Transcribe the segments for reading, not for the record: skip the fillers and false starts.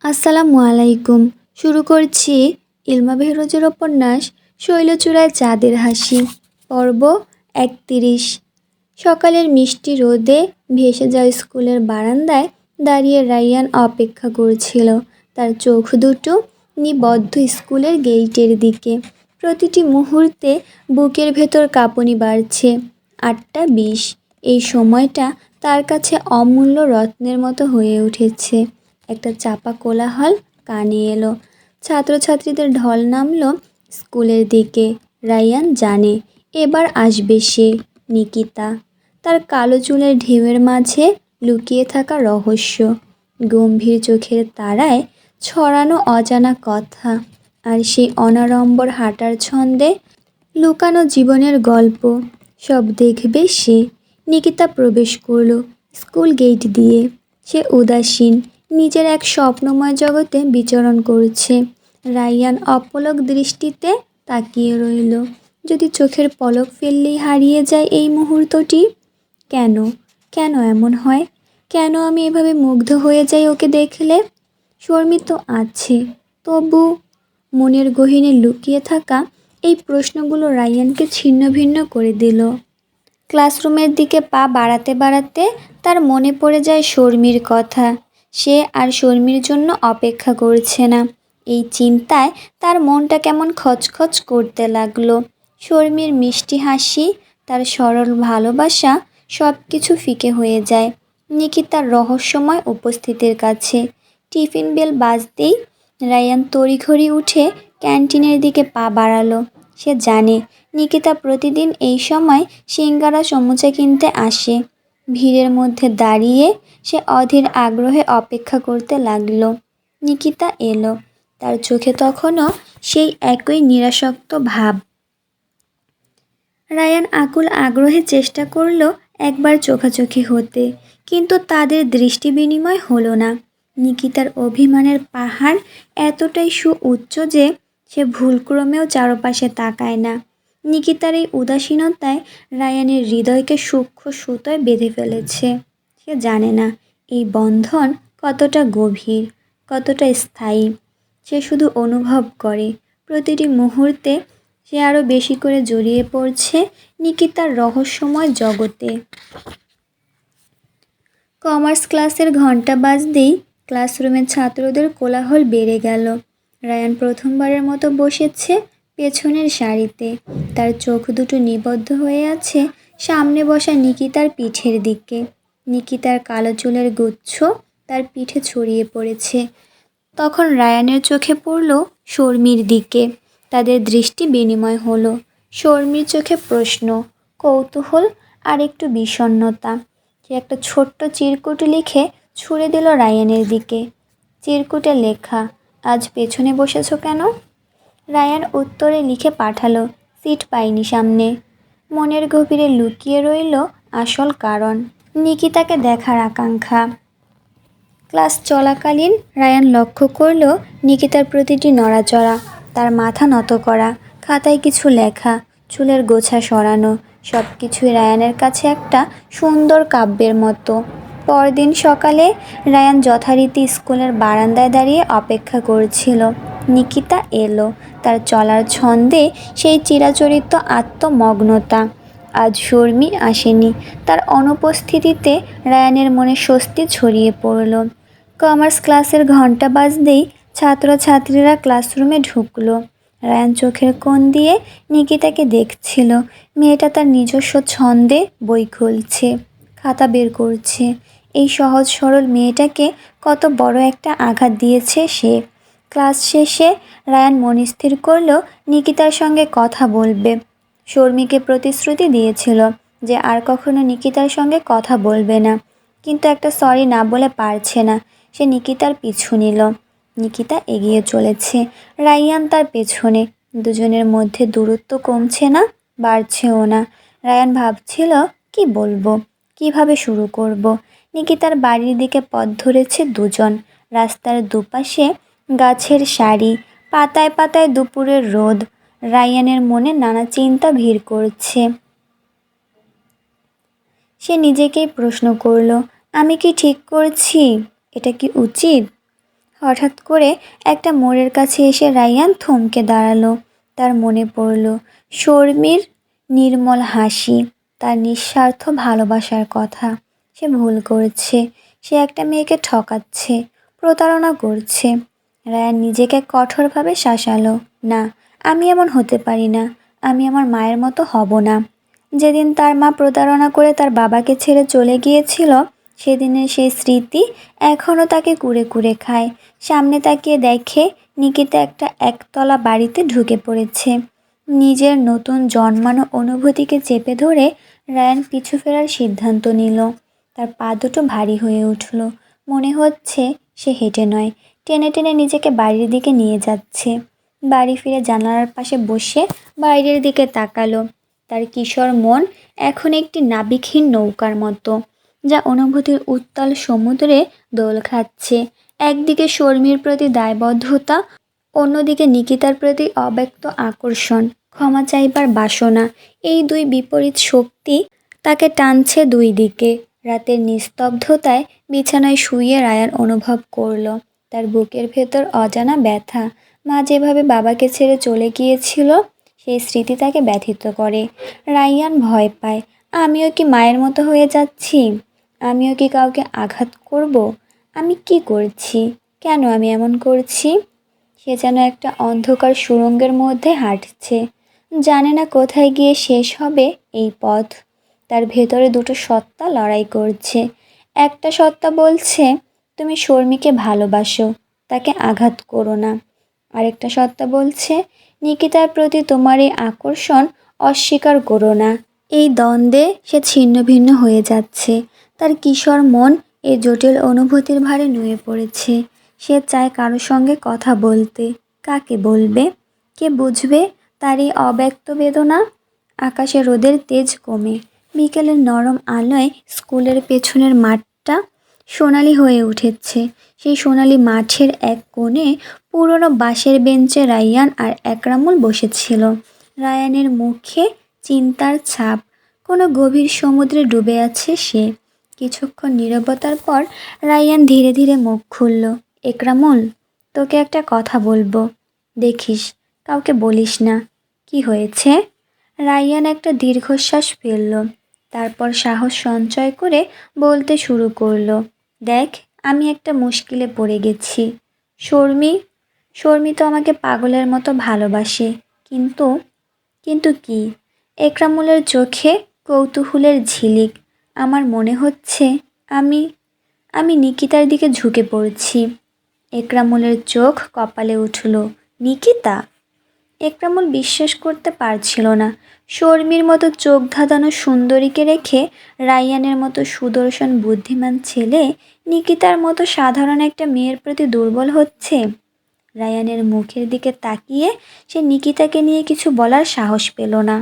আসসালামু আলাইকুম। শুরু করছি ইলমা বেহরোজের উপন্যাস শৈলচূড়ায় চাঁদের হাসি, পর্ব ৩১। সকালের মিষ্টি রোদে ভেসে যাওয়া স্কুলের বারান্দায় দাঁড়িয়ে রাইয়ান অপেক্ষা করছিল, তার চোখ দুটো নিবদ্ধ স্কুলের গেইটের দিকে। প্রতিটি মুহূর্তে বুকের ভেতর কাঁপুনি বাড়ছে। ৮টা ২০, এই সময়টা তার কাছে অমূল্য রত্নের মতো হয়ে উঠেছে। একটা চাপা কোলাহল কানে এলো। ছাত্রছাত্রীদের ঢল নামলো স্কুলের দিকে। রাইয়ান জানে এবার আসবে সে, নিকিতা। তার কালো চুলের ঢেউয়ের মাঝে লুকিয়ে থাকা রহস্য, গম্ভীর চোখের তারায় ছড়ানো অজানা কথা, আর সেই অনাড়ম্বর হাঁটার ছন্দে লুকানো জীবনের গল্প, সব দেখবে সে। নিকিতা প্রবেশ করলো স্কুল গেট দিয়ে। সে উদাসীন, নিজের এক স্বপ্নময় জগতে বিচরণ করছে। রাইয়ান অপলক দৃষ্টিতে তাকিয়ে রইল। যদি চোখের পলক ফেললেই হারিয়ে যায় এই মুহূর্তটি। কেন, কেন এমন হয়? কেন আমি এভাবে মুগ্ধ হয়ে যাই ওকে দেখলে? শর্মি তো আছে, তবু মনের গহীনে লুকিয়ে থাকা এই প্রশ্নগুলো রাইয়ানকে ছিন্ন ভিন্ন করে দিল। ক্লাসরুমের দিকে পা বাড়াতে বাড়াতে তার মনে পড়ে যায় শর্মির কথা। সে আর শর্মির জন্য অপেক্ষা করছে না। এই চিন্তায় তার মনটা কেমন খচখচ করতে লাগলো। শর্মির মিষ্টি হাসি, তার সরল ভালোবাসা, সব কিছু ফিকে হয়ে যায় নিকিতার রহস্যময় উপস্থিতির কাছে। টিফিন বেল বাজতেই রায়ান তড়িঘড়ি উঠে ক্যান্টিনের দিকে পা বাড়ালো। সে জানে নিকিতা প্রতিদিন এই সময় সিঙ্গারা সমুচা কিনতে আসে। ভিড়ের মধ্যে দাঁড়িয়ে সে অধীর আগ্রহে অপেক্ষা করতে লাগলো। নিকিতা এলো, তার চোখে তখনও সেই একই নিরাসক্ত ভাব। রায়ান আকুল আগ্রহে চেষ্টা করলো একবার চোখাচোখি হতে, কিন্তু তাদের দৃষ্টি বিনিময় হলো না। নিকিতার অভিমানের পাহাড় এতটাই সুউচ্চ যে সে ভুলক্রমেও চারপাশে তাকায় না। নিকিতার এই উদাসীনতায় রায়ানের হৃদয়কে সূক্ষ্ম সুতোয় বেঁধে ফেলেছে। সে জানে না এই বন্ধন কতটা গভীর, কতটা স্থায়ী। সে শুধু অনুভব করে প্রতিটি মুহূর্তে সে আরও বেশি করে জড়িয়ে পড়ছে নিকিতার রহস্যময় জগতে। কমার্স ক্লাসের ঘন্টা বাজতেই ক্লাসরুমের ছাত্রদের কোলাহল বেড়ে গেল। রায়ান প্রথমবারের মতো বসেছে পেছনের সারিতে। তার চোখ দুটো নিবদ্ধ হয়ে আছে সামনে বসা নিকিতার পিঠের দিকে। নিকিতার কালো চুলের গুচ্ছ তার পিঠে ছড়িয়ে পড়েছে। তখন রায়ানের চোখে পড়ল শর্মির দিকে। তাদের দৃষ্টি বিনিময় হলো। শর্মির চোখে প্রশ্ন, কৌতূহল আর একটু বিষণ্ণতা। সে একটা ছোট্ট চিরকুট লিখে ছুঁড়ে দিল রায়ানের দিকে। চিরকুটে লেখা, আজ পেছনে বসেছো কেন? রায়ান উত্তরে লিখে পাঠালো, সিট পাইনি সামনে। মনের গভীরে লুকিয়ে রইল আসল কারণ, নিকিতাকে দেখার আকাঙ্ক্ষা। ক্লাস চলাকালীন রায়ান লক্ষ্য করল নিকিতার প্রতিটি নড়াচড়া, তার মাথা নত করা, খাতায় কিছু লেখা, চুলের গোছা সরানো, সব কিছুই রায়ানের কাছে একটা সুন্দর কাব্যের মতো। পরদিন সকালে রায়ান যথারীতি স্কুলের বারান্দায় দাঁড়িয়ে অপেক্ষা করছিল। নিকিতা এলো, তার চলার ছন্দে সেই চিরাচরিত আত্মমগ্নতা। আজ শর্মি আসেনি। তার অনুপস্থিতিতে রায়ানের মনে স্বস্তি ছড়িয়ে পড়ল। কমার্স ক্লাসের ঘন্টা বাজতেই ছাত্রছাত্রীরা ক্লাসরুমে ঢুকলো। রায়ান চোখের কোণ দিয়ে নিকিতাকে দেখছিল। মেয়েটা তার নিজস্ব ছন্দে বই খুলছে, খাতা বের করছে। এই সহজ সরল মেয়েটাকে কত বড় একটা আঘাত দিয়েছে সে। ক্লাস শেষে রায়ান মনস্থির করল নিকিতার সঙ্গে কথা বলবে। শর্মিকে প্রতিশ্রুতি দিয়েছিল যে আর কখনো নিকিতার সঙ্গে কথা বলবে না, কিন্তু একটা সরি না বলে পারছে না। সে নিকিতার পিছু নিল। নিকিতা এগিয়ে চলেছে, রায়ান তার পেছনে। দুজনের মধ্যে দূরত্ব কমছে না, বাড়ছেও না। রায়ান ভাবছিল কি বলবো, কিভাবে শুরু করব। নিকিতার বাড়ির দিকে পথ ধরেছে দুজন। রাস্তার দুপাশে গাছের সারি, পাতায় পাতায় দুপুরের রোদ। রায়ানের মনে নানা চিন্তা ভিড় করছে। সে নিজেকেই প্রশ্ন করল, আমি কি ঠিক করছি? এটা কি উচিত? হঠাৎ করে একটা মোড়ের কাছে এসে রায়ান থমকে দাঁড়ালো। তার মনে পড়ল শর্মির নির্মল হাসি, তার নিঃস্বার্থ ভালোবাসার কথা। সে ভুল করেছে, সে একটা মেয়েকে ঠকাচ্ছে, প্রতারণা করছে। রায়ান নিজেকে কঠোরভাবে শাসালো। না, আমি এমন হতে পারি না, আমি আমার মায়ের মতো হব না। যেদিন তার মা প্রতারণা করে তার বাবাকে ছেড়ে চলে গিয়েছিল, সেদিনের সেই স্মৃতি এখনও তাকে কুরে কুরে খায়। সামনে তাকিয়ে দেখে নিকিতা একটা একতলা বাড়িতে ঢুকে পড়েছে। নিজের নতুন জন্মানো অনুভূতিকে চেপে ধরে রায়ান পিছু ফেরার সিদ্ধান্ত নিল। তার পা দুটো ভারী হয়ে উঠল। মনে হচ্ছে সে হেঁটে নয়, টেনে টেনে নিজেকে বাড়ির দিকে নিয়ে যাচ্ছে। বাড়ি ফিরে জানালার পাশে বসে বাইরের দিকে তাকালো। তার কিশোর মন এখন একটি নাবিকহীন নৌকার মতো, যা অনুভূতির উত্তাল সমুদ্রে দোল খাচ্ছে। একদিকে শর্মির প্রতি দায়বদ্ধতা, অন্যদিকে নিকিতার প্রতি অব্যক্ত আকর্ষণ, ক্ষমা চাইবার বাসনা। এই দুই বিপরীত শক্তি তাকে টানছে দুই দিকে। রাতের নিস্তব্ধতায় বিছানায় শুয়ে রায়ান অনুভব করল তার বুকের ভেতর অজানা ব্যথা। মা যেভাবে বাবাকে ছেড়ে চলে গিয়েছিল, সেই স্মৃতি তাকে ব্যথিত করে। রায়ান ভয় পায়, আমিও কি মায়ের মতো হয়ে যাচ্ছি? আমিও কি কাউকে আঘাত করব? আমি কি করছি? কেন আমি এমন করছি? সে যেন একটা অন্ধকার সুড়ঙ্গের মধ্যে হাঁটছে, জানে না কোথায় গিয়ে শেষ হবে এই পথ। তার ভেতরে দুটো সত্তা লড়াই করছে। একটা সত্তা বলছে, তুমি শর্মিকে ভালোবাসো, তাকে আঘাত করো না। আরেকটা সত্তা বলছে, নিকিতার প্রতি তোমার এই আকর্ষণ অস্বীকার করো না। এই দ্বন্দ্বে সে ছিন্ন ভিন্ন হয়ে যাচ্ছে। তার কিশোর মন এই জটিল অনুভূতির ভারে নুয়ে পড়েছে। সে চায় কারো সঙ্গে কথা বলতে। কাকে বলবে? কে বুঝবে তার এই অব্যক্ত বেদনা? আকাশে রোদের তেজ কমে। বিকেলের নরম আলোয় স্কুলের পেছনের মাঠটা সোনালি হয়ে উঠেছে। সেই সোনালি মাঠের এক কোণে পুরনো বাঁশের বেঞ্চে রায়ান আর একরামুল বসেছিল। রায়ানের মুখে চিন্তার ছাপ, কোনো গভীর সমুদ্রে ডুবে আছে সে। কিছুক্ষণ নীরবতার পর রায়ান ধীরে ধীরে মুখ খুলল। একরামুল, তোকে একটা কথা বলবো, দেখিস কাউকে বলিস না। কি হয়েছে? রায়ান একটা দীর্ঘশ্বাস ফেলল, তারপর সাহস সঞ্চয় করে বলতে শুরু করলো। দেখ, আমি একটা মুশকিলে পড়ে গেছি। শর্মি শর্মি তো আমাকে পাগলের মতো ভালোবাসে, কিন্তু কিন্তু কি? একরামুলের চোখে কৌতূহলের ঝিলিক। আমার মনে হচ্ছে আমি আমি নিকিতার দিকে ঝুঁকে পড়ছি। একরামুলের চোখ কপালে উঠল। নিকিতা? একরামুল বিশ্বাস করতে পারছিল না। শর্মির মতো চোখ ধাঁধানো সুন্দরীকে রেখে রায়ানের মতো সুদর্শন বুদ্ধিমান ছেলে নিকিতার মতো সাধারণ একটা মেয়ের প্রতি দুর্বল হচ্ছে। রায়ানের মুখের দিকে তাকিয়ে সে নিকিতাকে নিয়ে কিছু বলার সাহস পেল না।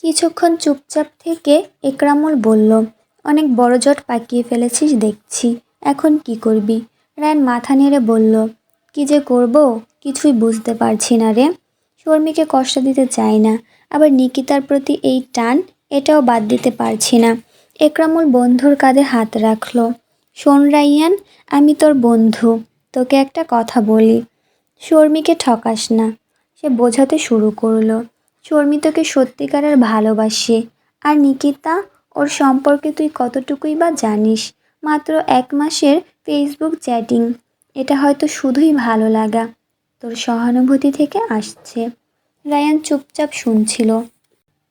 কিছুক্ষণ চুপচাপ থেকে একরামুল বলল, অনেক বড় জট পাকিয়ে ফেলেছিস দেখছি, এখন কি করবি? রায়ান মাথা নেড়ে বলল, কি যে করব কিছুই বুঝতে পারছি না রে। শর্মিকে কষ্ট দিতে চাই না, আবার নিকিতার প্রতি এই টান, এটাও বাদ দিতে পারছি না। একরামুল বন্ধুর কাঁধে হাত রাখল। শোন রাইয়ান, আমি তোর বন্ধু, তোকে একটা কথা বলি, শর্মিকে ঠকাস না। সে বোঝাতে শুরু করলো। শর্মি তোকে সত্যিকারের ভালোবাসে। আর নিকিতা, ওর সম্পর্কে তুই কতটুকুই বা জানিস? মাত্র 1 মাসের ফেসবুক চ্যাটিং, এটা হয়তো শুধুই ভালো লাগা, তোর সহানুভূতি থেকে আসছে। রায়ান চুপচাপ শুনছিল।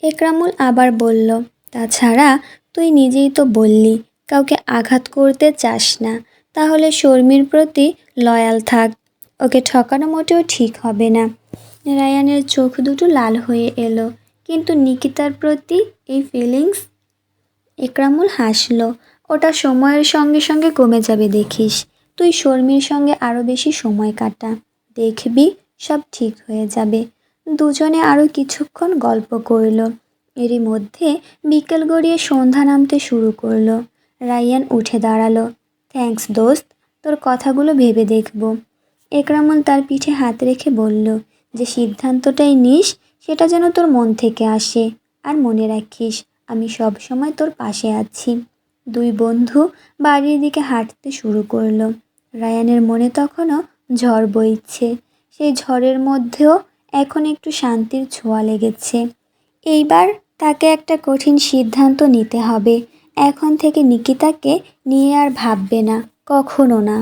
একরামুল আবার বলল, তাছাড়া তুই নিজেই তো বললি কাউকে আঘাত করতে চাস না, তাহলে শর্মির প্রতি লয়াল থাক। ওকে ঠকানো মোটেও ঠিক হবে না। রায়ানের চোখ দুটো লাল হয়ে এলো। কিন্তু নিকিতার প্রতি এই ফিলিংস? একরামুল হাসল। ওটা সময়ের সঙ্গে সঙ্গে কমে যাবে দেখিস। তুই শর্মির সঙ্গে আরও বেশি সময় কাটা, দেখবি সব ঠিক হয়ে যাবে। দুজনে আরও কিছুক্ষণ গল্প করল। এরই মধ্যে বিকেল গড়িয়ে সন্ধ্যা নামতে শুরু করলো। রায়ান উঠে দাঁড়ালো। থ্যাঙ্কস দোস্ত, তোর কথাগুলো ভেবে দেখব। একরামুল তার পিঠে হাত রেখে বলল, যে সিদ্ধান্তটাই নিস সেটা যেন তোর মন থেকে আসে। আর মনে রাখিস, আমি সব সময় তোর পাশে আছি। দুই বন্ধু বাড়ির দিকে হাঁটতে শুরু করলো। রায়ানের মনে তখনও ঝড় বইছে। সেই ঝড়ের মধ্যেও এখন একটু শান্তির ছোঁয়া লেগেছে। এইবার তাকে একটা কঠিন সিদ্ধান্ত নিতে হবে। এখন থেকে নিকিতাকে নিয়ে আর ভাববে না, কখনো না।